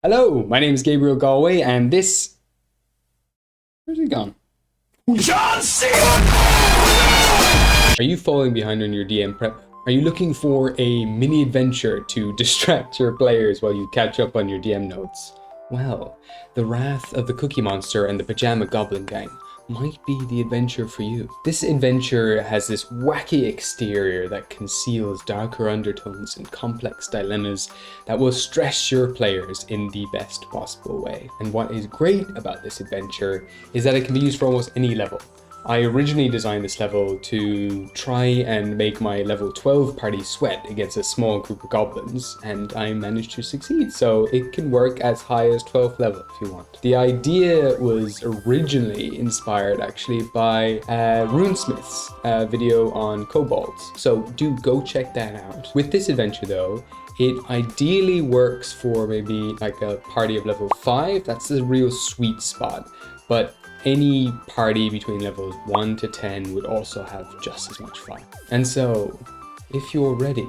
Hello, my name is Gabriel Galway, and this... Where's he gone? John Cena! Are you falling behind on your DM prep? Are you looking for a mini adventure to distract your players while you catch up on your DM notes? Well, the Wrath of the Cookie Monster and the Pyjama Goblin Gang might be the adventure for you. This adventure has this wacky exterior that conceals darker undertones and complex dilemmas that will stress your players in the best possible way. And what is great about this adventure is that it can be used for almost any level. I originally designed this level to try and make my level 12 party sweat against a small group of goblins, and I managed to succeed, so it can work as high as 12th level if you want. The idea was originally inspired actually by Runesmith's video on kobolds, so do go check that out. With this adventure though, it ideally works for maybe like a party of level 5, that's a real sweet spot, but any party between levels 1 to 10 would also have just as much fun. And so, if you're ready,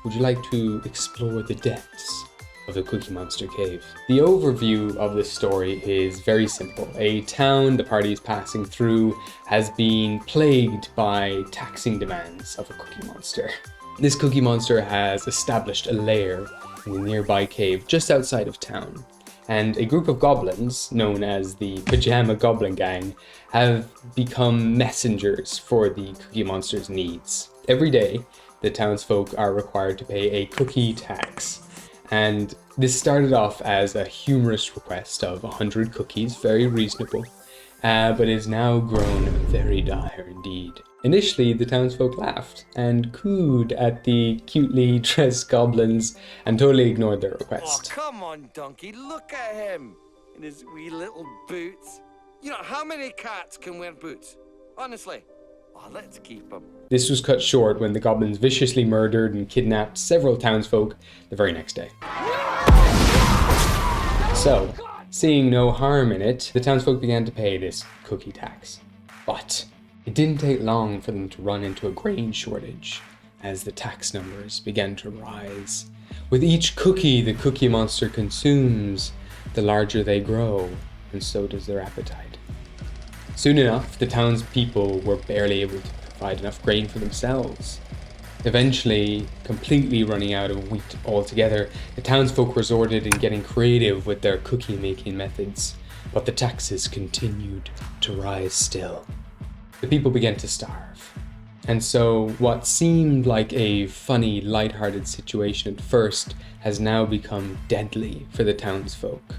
would you like to explore the depths of the Cookie Monster Cave? The overview of this story is very simple. A town the party is passing through has been plagued by taxing demands of a cookie monster. This cookie monster has established a lair in a nearby cave just outside of town. And a group of goblins, known as the Pyjama Goblin Gang, have become messengers for the Cookie Monster's needs. Every day, the townsfolk are required to pay a cookie tax. And this started off as a humorous request of 100 cookies, very reasonable, but is now grown very dire indeed. Initially, the townsfolk laughed and cooed at the cutely dressed goblins and totally ignored their request. Oh, come on, donkey, look at him in his wee little boots. You know, how many cats can wear boots? Honestly. Oh, let's keep him. This was cut short when the goblins viciously murdered and kidnapped several townsfolk the very next day. So, seeing no harm in it, the townsfolk began to pay this cookie tax. But it didn't take long for them to run into a grain shortage as the tax numbers began to rise. With each cookie the Cookie Monster consumes, the larger they grow, and so does their appetite. Soon enough, the townspeople were barely able to provide enough grain for themselves. Eventually, completely running out of wheat altogether, the townsfolk resorted in getting creative with their cookie-making methods, but the taxes continued to rise still. The people began to starve. And so what seemed like a funny, lighthearted situation at first has now become deadly for the townsfolk.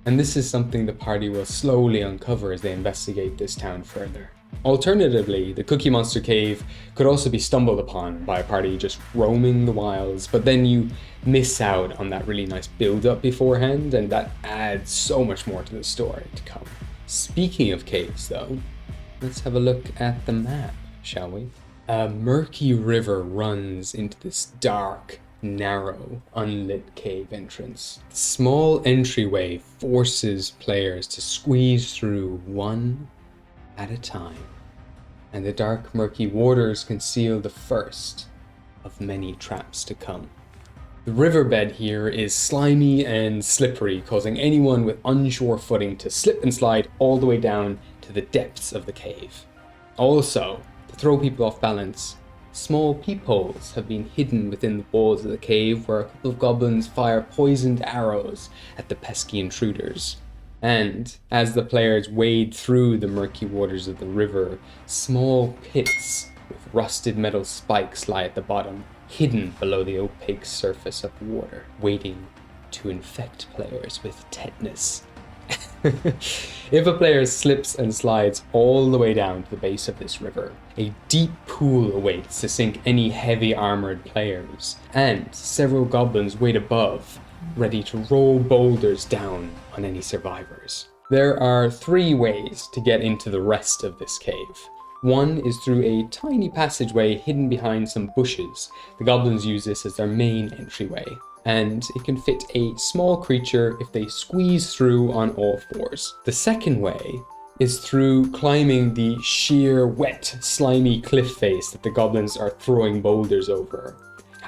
And this is something the party will slowly uncover as they investigate this town further. Alternatively, the Cookie Monster Cave could also be stumbled upon by a party just roaming the wilds, but then you miss out on that really nice build-up beforehand, and that adds so much more to the story to come. Speaking of caves though, let's have a look at the map, shall we? A murky river runs into this dark, narrow, unlit cave entrance. The small entryway forces players to squeeze through one at a time, and the dark, murky waters conceal the first of many traps to come. The riverbed here is slimy and slippery, causing anyone with unsure footing to slip and slide all the way down to the depths of the cave. Also, to throw people off balance, small peepholes have been hidden within the walls of the cave where a couple of goblins fire poisoned arrows at the pesky intruders. And as the players wade through the murky waters of the river, small pits with rusted metal spikes lie at the bottom, hidden below the opaque surface of the water, waiting to infect players with tetanus. If a player slips and slides all the way down to the base of this river, a deep pool awaits to sink any heavy armored players, and several goblins wait above, ready to roll boulders down on any survivors. There are 3 ways to get into the rest of this cave. One is through a tiny passageway hidden behind some bushes. The goblins use this as their main entryway, and it can fit a small creature if they squeeze through on all 4s. The second way is through climbing the sheer, wet, slimy cliff face that the goblins are throwing boulders over.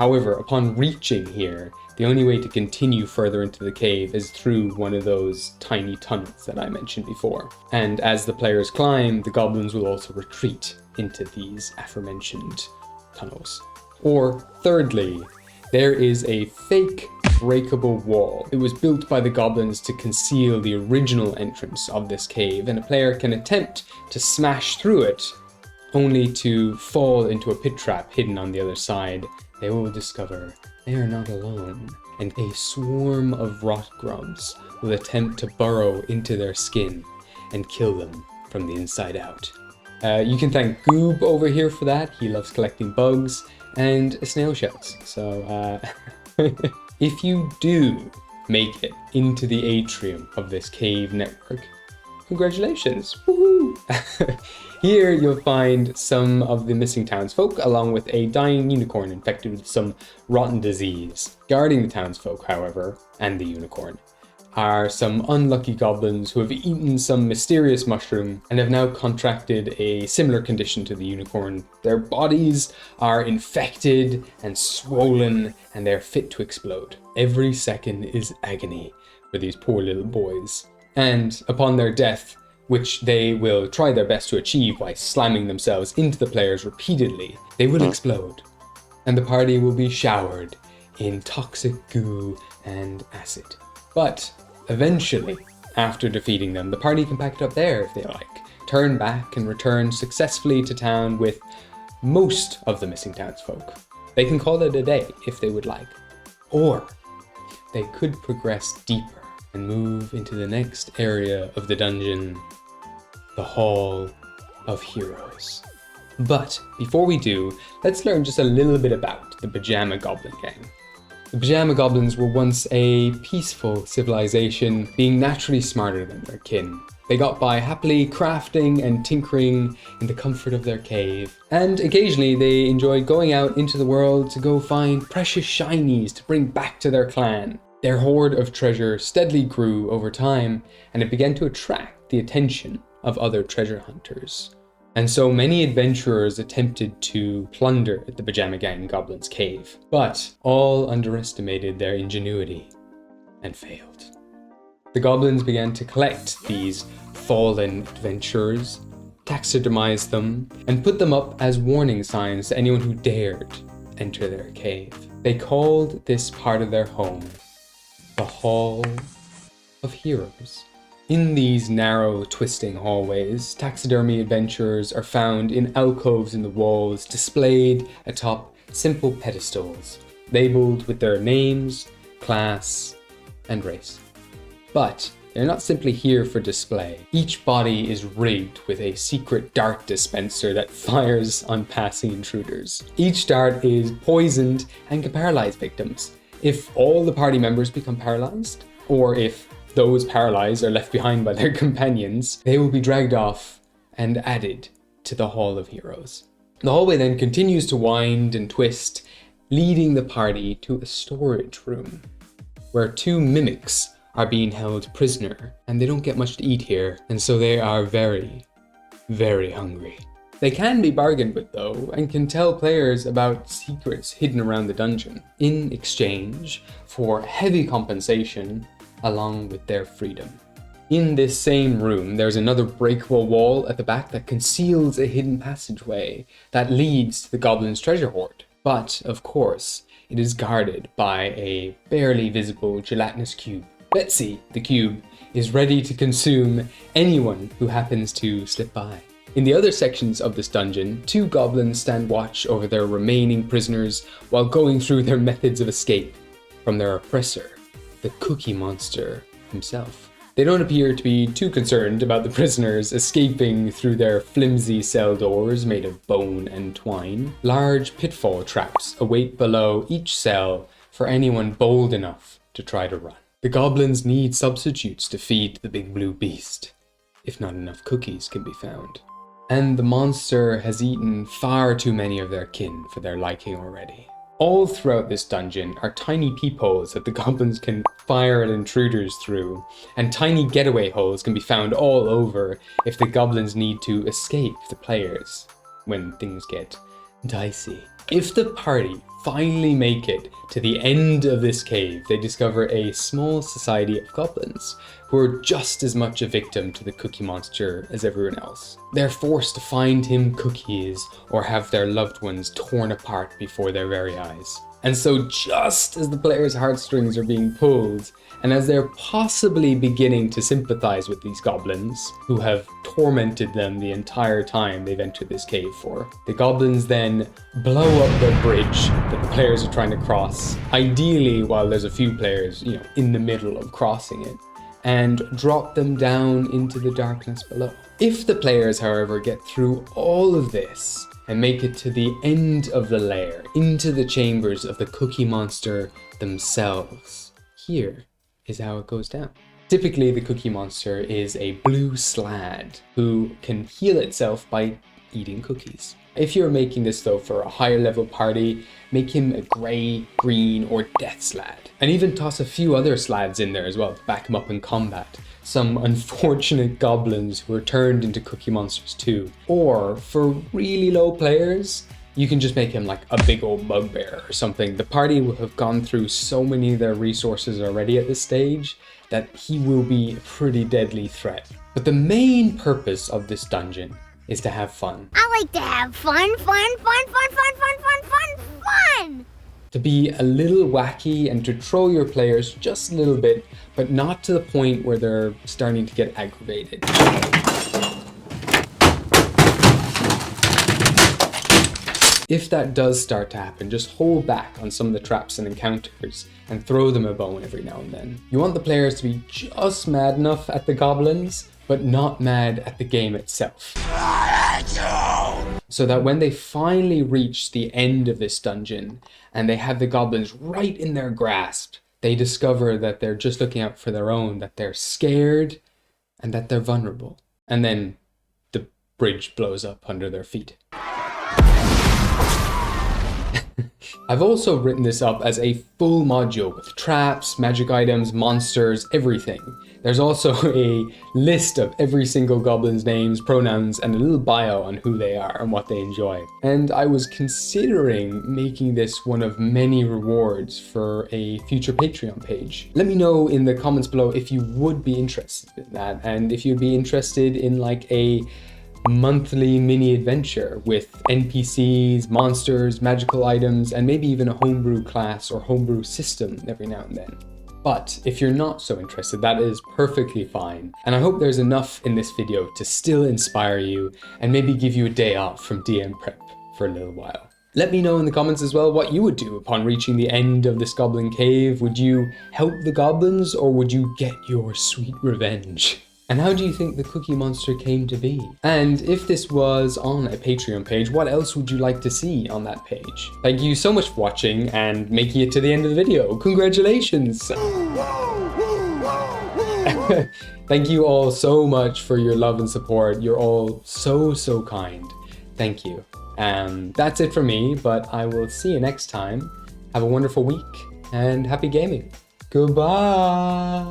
However, upon reaching here, the only way to continue further into the cave is through one of those tiny tunnels that I mentioned before. And as the players climb, the goblins will also retreat into these aforementioned tunnels. Or thirdly, there is a fake breakable wall. It was built by the goblins to conceal the original entrance of this cave, and a player can attempt to smash through it, only to fall into a pit trap hidden on the other side. They will discover they are not alone, and a swarm of rot grubs will attempt to burrow into their skin and kill them from the inside out. You can thank Goob over here for that. He loves collecting bugs and snail shells. So if you do make it into the atrium of this cave network, congratulations! Woohoo! Here you'll find some of the missing townsfolk, along with a dying unicorn infected with some rotten disease. Guarding the townsfolk, however, and the unicorn, are some unlucky goblins who have eaten some mysterious mushroom and have now contracted a similar condition to the unicorn. Their bodies are infected and swollen, and they're fit to explode. Every second is agony for these poor little boys. And upon their death, which they will try their best to achieve by slamming themselves into the players repeatedly, they will explode, and the party will be showered in toxic goo and acid. But eventually, after defeating them, the party can pack it up there if they like, turn back and return successfully to town with most of the missing townsfolk. They can call it a day if they would like. Or they could progress deeper and move into the next area of the dungeon, the Hall of Heroes. But before we do, let's learn just a little bit about the Pyjama Goblin gang. The Pyjama Goblins were once a peaceful civilization, being naturally smarter than their kin. They got by happily crafting and tinkering in the comfort of their cave. And occasionally they enjoyed going out into the world to go find precious shinies to bring back to their clan. Their hoard of treasure steadily grew over time, and it began to attract the attention of other treasure hunters. And so many adventurers attempted to plunder the Pyjama Gang Goblin's cave, but all underestimated their ingenuity and failed. The goblins began to collect these fallen adventurers, taxidermize them, and put them up as warning signs to anyone who dared enter their cave. They called this part of their home the Hall of Heroes. In these narrow, twisting hallways, taxidermy adventurers are found in alcoves in the walls, displayed atop simple pedestals, labeled with their names, class, and race. But they're not simply here for display. Each body is rigged with a secret dart dispenser that fires on passing intruders. Each dart is poisoned and can paralyze victims. If all the party members become paralyzed, or if those paralyzed are left behind by their companions, they will be dragged off and added to the Hall of Heroes. The hallway then continues to wind and twist, leading the party to a storage room, where two mimics are being held prisoner, and they don't get much to eat here, and so they are very, very hungry. They can be bargained with though, and can tell players about secrets hidden around the dungeon, in exchange for heavy compensation along with their freedom. In this same room, there's another breakable wall at the back that conceals a hidden passageway that leads to the goblin's treasure hoard. But, of course, it is guarded by a barely visible gelatinous cube. Betsy, the cube, is ready to consume anyone who happens to slip by. In the other sections of this dungeon, two goblins stand watch over their remaining prisoners while going through their methods of escape from their oppressor, the Cookie Monster himself. They don't appear to be too concerned about the prisoners escaping through their flimsy cell doors made of bone and twine. Large pitfall traps await below each cell for anyone bold enough to try to run. The goblins need substitutes to feed the big blue beast, if not enough cookies can be found. And the monster has eaten far too many of their kin for their liking already. All throughout this dungeon are tiny peepholes that the goblins can fire at intruders through, and tiny getaway holes can be found all over if the goblins need to escape the players when things get dicey. If the party finally make it to the end of this cave, they discover a small society of goblins who are just as much a victim to the Cookie Monster as everyone else. They're forced to find him cookies or have their loved ones torn apart before their very eyes. And so just as the players' heartstrings are being pulled, and as they're possibly beginning to sympathize with these goblins, who have tormented them the entire time they've entered this cave for, the goblins then blow up the bridge that the players are trying to cross, ideally while there's a few players, in the middle of crossing it, and drop them down into the darkness below. If the players, however, get through all of this, and make it to the end of the lair, into the chambers of the Cookie Monster themselves, here is how it goes down. Typically, the Cookie Monster is a blue slad who can heal itself by eating cookies. If you're making this though for a higher level party, make him a grey, green, or death slad. And even toss a few other slads in there as well to back him up in combat. Some unfortunate goblins who are turned into Cookie Monsters too. Or for really low players, you can just make him like a big old bugbear or something. The party will have gone through so many of their resources already at this stage that he will be a pretty deadly threat. But the main purpose of this dungeon is to have fun. I like to have fun. To be a little wacky and to troll your players just a little bit, but not to the point where they're starting to get aggravated. If that does start to happen, just hold back on some of the traps and encounters and throw them a bone every now and then. You want the players to be just mad enough at the goblins, but not mad at the game itself. So that when they finally reach the end of this dungeon and they have the goblins right in their grasp, they discover that they're just looking out for their own, that they're scared and that they're vulnerable. And then the bridge blows up under their feet. I've also written this up as a full module with traps, magic items, monsters, everything. There's also a list of every single goblin's names, pronouns, and a little bio on who they are and what they enjoy. And I was considering making this one of many rewards for a future Patreon page. Let me know in the comments below if you would be interested in that, and if you'd be interested in like a monthly mini adventure with NPCs, monsters, magical items, and maybe even a homebrew class or homebrew system every now and then. But if you're not so interested, that is perfectly fine. And I hope there's enough in this video to still inspire you and maybe give you a day off from DM prep for a little while. Let me know in the comments as well what you would do upon reaching the end of this goblin cave. Would you help the goblins or would you get your sweet revenge? And how do you think the Cookie Monster came to be? And if this was on a Patreon page, what else would you like to see on that page? Thank you so much for watching and making it to the end of the video. Congratulations! Thank you all so much for your love and support. You're all so kind. Thank you. That's it for me, but I will see you next time. Have a wonderful week and happy gaming. Goodbye!